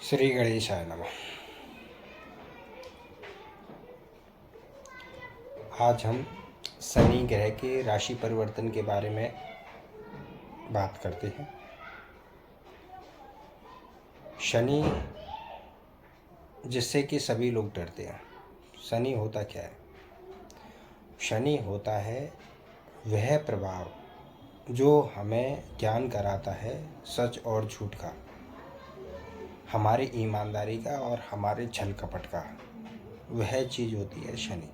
श्री गणेशाय नमः। आज हम शनि ग्रह के राशि परिवर्तन के बारे में बात करते हैं। शनि, जिससे कि सभी लोग डरते हैं। शनि होता क्या है? शनि होता है वह प्रभाव जो हमें ज्ञान कराता है सच और झूठ का, हमारी ईमानदारी का और हमारे छल कपट का। वह चीज़ होती है शनि।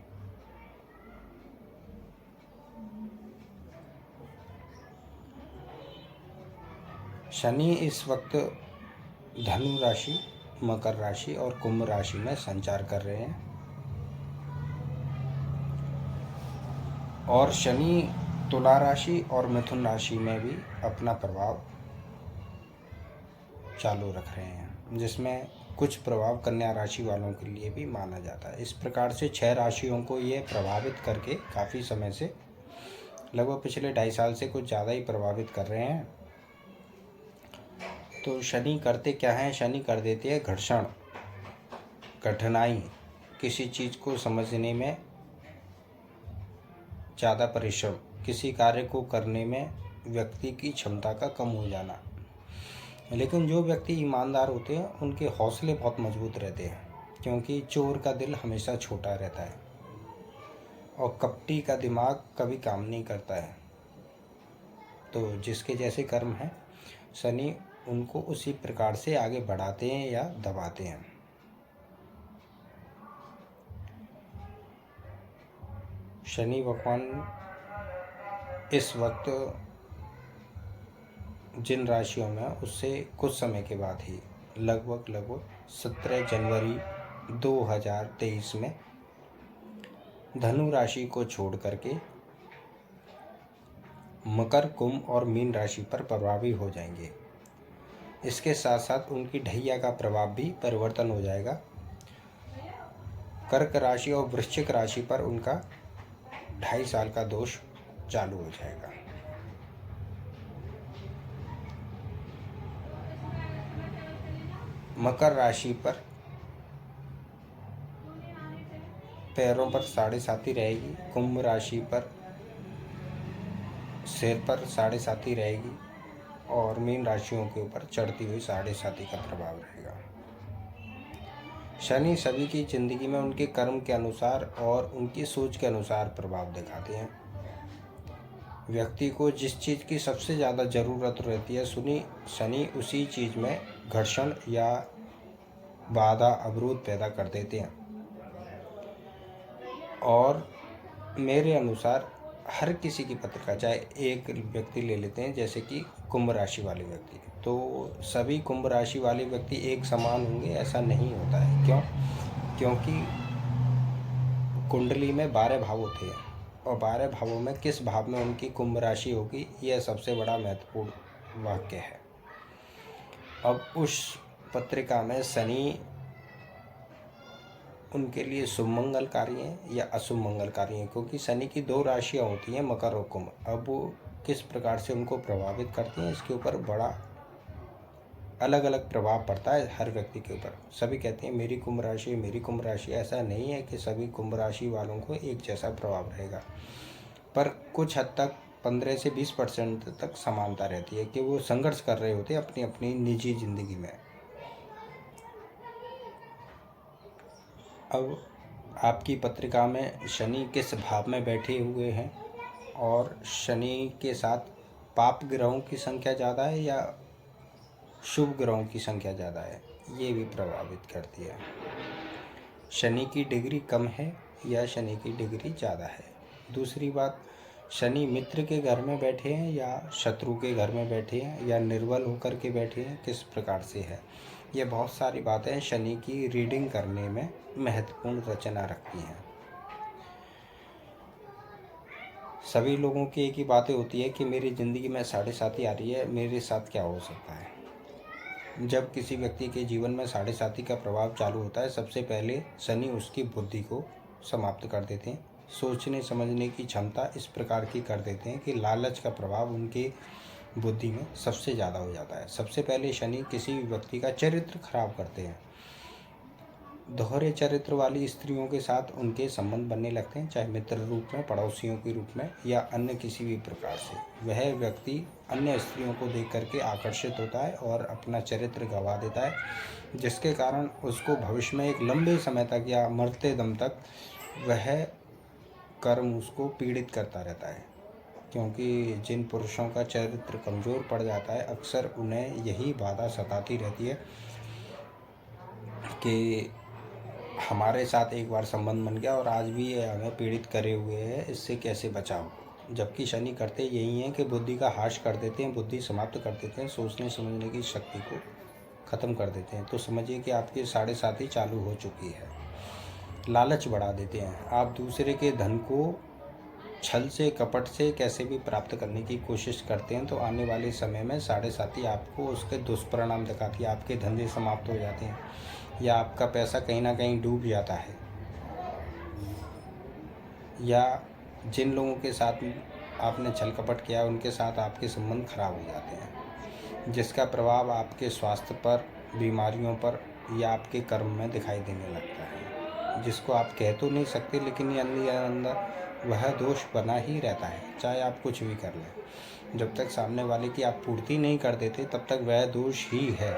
शनि इस वक्त धनु राशि, मकर राशि और कुंभ राशि में संचार कर रहे हैं और शनि तुला राशि और मिथुन राशि में भी अपना प्रभाव चालू रख रहे हैं, जिसमें कुछ प्रभाव कन्या राशि वालों के लिए भी माना जाता है। इस प्रकार से 6 राशियों को ये प्रभावित करके काफ़ी समय से, लगभग पिछले 2.5 साल से कुछ ज़्यादा ही प्रभावित कर रहे हैं। तो शनि करते क्या है? शनि कर देते हैं घर्षण, कठिनाई, किसी चीज़ को समझने में ज़्यादा परिश्रम, किसी कार्य को करने में व्यक्ति की क्षमता का कम हो जाना। लेकिन जो व्यक्ति ईमानदार होते हैं उनके हौसले बहुत मजबूत रहते हैं, क्योंकि चोर का दिल हमेशा छोटा रहता है और कपटी का दिमाग कभी काम नहीं करता है। तो जिसके जैसे कर्म हैं, शनि उनको उसी प्रकार से आगे बढ़ाते हैं या दबाते हैं। शनि भगवान इस वक्त जिन राशियों में, उससे कुछ समय के बाद ही लगभग 17 जनवरी 2023 में धनु राशि को छोड़ करके मकर, कुंभ और मीन राशि पर प्रभावी हो जाएंगे। इसके साथ साथ उनकी ढैया का प्रभाव भी परिवर्तन हो जाएगा। कर्क राशि और वृश्चिक राशि पर उनका 2.5 साल का दोष चालू हो जाएगा। मकर राशि पर पैरों पर 7.5 रहेगी, कुंभ राशि पर सिर पर 7.5 रहेगी और मीन राशियों के ऊपर चढ़ती हुई 7.5 का प्रभाव रहेगा। शनि सभी की जिंदगी में उनके कर्म के अनुसार और उनकी सोच के अनुसार प्रभाव दिखाते हैं। व्यक्ति को जिस चीज़ की सबसे ज़्यादा ज़रूरत रहती है, शनि उसी चीज़ में घर्षण या बाधा, अवरोध पैदा कर देते हैं। और मेरे अनुसार हर किसी की पत्रिका, चाहे एक व्यक्ति ले लेते हैं जैसे कि कुंभ राशि वाले व्यक्ति, तो सभी कुंभ राशि वाले व्यक्ति एक समान होंगे ऐसा नहीं होता है। क्यों? क्योंकि कुंडली में 12 भाव होते हैं और 12 भावों में किस भाव में उनकी कुंभ राशि होगी, यह सबसे बड़ा महत्वपूर्ण वाक्य है। अब उस पत्रिका में शनि उनके लिए शुभ मंगलकारी हैं या अशुभ मंगलकारी हैं, क्योंकि शनि की 2 राशियां होती हैं, मकर और कुंभ। अब वो किस प्रकार से उनको प्रभावित करती हैं, इसके ऊपर बड़ा अलग अलग प्रभाव पड़ता है हर व्यक्ति के ऊपर। सभी कहते हैं मेरी कुंभ राशि, मेरी कुंभ राशि। ऐसा नहीं है कि सभी कुंभ राशि वालों को एक जैसा प्रभाव रहेगा, पर कुछ हद तक 15 से 20% तक समानता रहती है कि वो संघर्ष कर रहे होते हैं अपनी अपनी निजी जिंदगी में। अब आपकी पत्रिका में शनि किस भाव में बैठे हुए हैं और शनि के साथ पाप ग्रहों की संख्या ज़्यादा है या शुभ ग्रहों की संख्या ज़्यादा है, ये भी प्रभावित करती है। शनि की डिग्री कम है या शनि की डिग्री ज़्यादा है। दूसरी बात, शनि मित्र के घर में बैठे हैं या शत्रु के घर में बैठे हैं या निर्बल होकर के बैठे हैं, किस प्रकार से है, ये बहुत सारी बातें शनि की रीडिंग करने में महत्वपूर्ण रचना रखती हैं। सभी लोगों की एक ही बातें होती है कि मेरी ज़िंदगी में 7.5 आ रही है, मेरे साथ क्या हो सकता है। जब किसी व्यक्ति के जीवन में 7.5 का प्रभाव चालू होता है, सबसे पहले शनि उसकी बुद्धि को समाप्त कर देते हैं। सोचने समझने की क्षमता इस प्रकार की कर देते हैं कि लालच का प्रभाव उनके बुद्धि में सबसे ज़्यादा हो जाता है। सबसे पहले शनि किसी भी व्यक्ति का चरित्र खराब करते हैं। दोहरे चरित्र वाली स्त्रियों के साथ उनके संबंध बनने लगते हैं, चाहे मित्र रूप में, पड़ोसियों के रूप में या अन्य किसी भी प्रकार से। वह व्यक्ति अन्य स्त्रियों को देख करके आकर्षित होता है और अपना चरित्र गंवा देता है, जिसके कारण उसको भविष्य में एक लंबे समय तक या मरते दम तक वह कर्म उसको पीड़ित करता रहता है। क्योंकि जिन पुरुषों का चरित्र कमज़ोर पड़ जाता है, अक्सर उन्हें यही बाधा सताती रहती है कि हमारे साथ एक बार संबंध बन गया और आज भी ये हमें पीड़ित करे हुए है, इससे कैसे बचाओ। जबकि शनि करते यही हैं कि बुद्धि का हाश कर देते हैं, बुद्धि समाप्त कर देते हैं, सोचने समझने की शक्ति को ख़त्म कर देते हैं। तो समझिए कि आपकी 7.5 चालू हो चुकी है। लालच बढ़ा देते हैं। आप दूसरे के धन को छल से, कपट से कैसे भी प्राप्त करने की कोशिश करते हैं, तो आने वाले समय में 7.5 आपको उसके दुष्परिणाम दिखाती है। आपके धंधे समाप्त हो जाते हैं या आपका पैसा कहीं ना कहीं डूब जाता है, या जिन लोगों के साथ आपने छल कपट किया उनके साथ आपके संबंध खराब हो जाते हैं, जिसका प्रभाव आपके स्वास्थ्य पर, बीमारियों पर या आपके कर्म में दिखाई देने लगता है, जिसको आप कह तो नहीं सकते, लेकिन ये अंदर वह दोष बना ही रहता है। चाहे आप कुछ भी कर लें, जब तक सामने वाले की आप पूर्ति नहीं कर देते तब तक वह दोष ही है।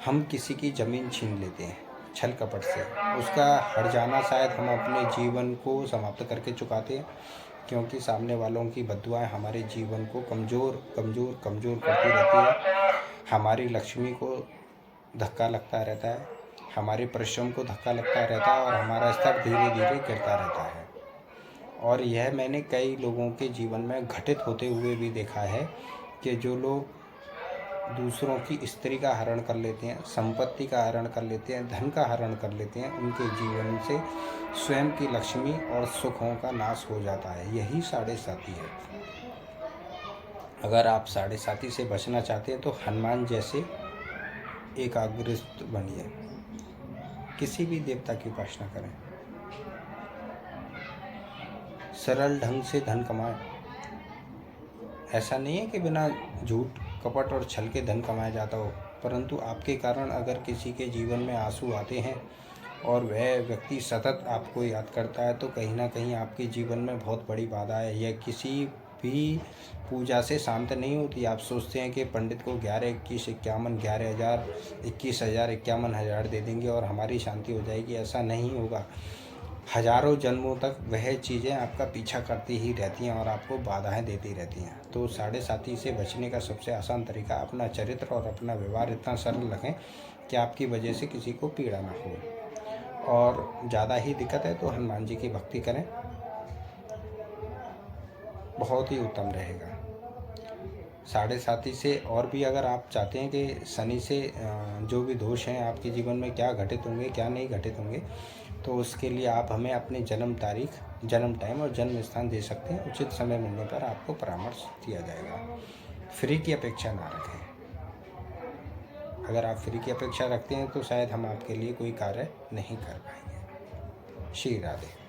हम किसी की ज़मीन छीन लेते हैं छल कपट से, उसका हट जाना शायद हम अपने जीवन को समाप्त करके चुकाते हैं, क्योंकि सामने वालों की बद्दुआएं हमारे जीवन को कमज़ोर कमज़ोर कमज़ोर करती रहती है। हमारी लक्ष्मी को धक्का लगता रहता है, हमारे परिश्रम को धक्का लगता रहता है और हमारा स्तर धीरे धीरे गिरता रहता है। और यह मैंने कई लोगों के जीवन में घटित होते हुए भी देखा है कि जो लोग दूसरों की स्त्री का हरण कर लेते हैं, संपत्ति का हरण कर लेते हैं, धन का हरण कर लेते हैं, उनके जीवन से स्वयं की लक्ष्मी और सुखों का नाश हो जाता है। यही 7.5 है। अगर आप 7.5 से बचना चाहते हैं तो हनुमान जैसे एकाग्रचित्त बनिए, किसी भी देवता की उपासना करें, सरल ढंग से धन कमाएं। ऐसा नहीं है कि बिना झूठ कपट और छल के धन कमाया जाता हो, परंतु आपके कारण अगर किसी के जीवन में आंसू आते हैं और वह व्यक्ति सतत आपको याद करता है, तो कहीं ना कहीं आपके जीवन में बहुत बड़ी बाधा है। यह किसी भी पूजा से शांत नहीं होती। आप सोचते हैं कि पंडित को 11, 21, 51, 11,000, 21,000, 51,000 दे देंगे और हमारी शांति हो जाएगी। ऐसा नहीं होगा। हजारों जन्मों तक वह चीज़ें आपका पीछा करती ही रहती हैं और आपको बाधाएं देती रहती हैं। तो 7.5 से बचने का सबसे आसान तरीका, अपना चरित्र और अपना व्यवहार इतना सरल रखें कि आपकी वजह से किसी को पीड़ा ना हो। और ज़्यादा ही दिक्कत है तो हनुमान जी की भक्ति करें, बहुत ही उत्तम रहेगा। 7.5 से और भी अगर आप चाहते हैं कि शनि से जो भी दोष हैं आपके जीवन में क्या घटित होंगे, क्या नहीं घटित होंगे, तो उसके लिए आप हमें अपनी जन्म तारीख, जन्म टाइम और जन्म स्थान दे सकते हैं। उचित समय मिलने पर आपको परामर्श दिया जाएगा। फ्री की अपेक्षा ना रखें। अगर आप फ्री की अपेक्षा रखते हैं तो शायद हम आपके लिए कोई कार्य नहीं कर पाएंगे। श्री राधे।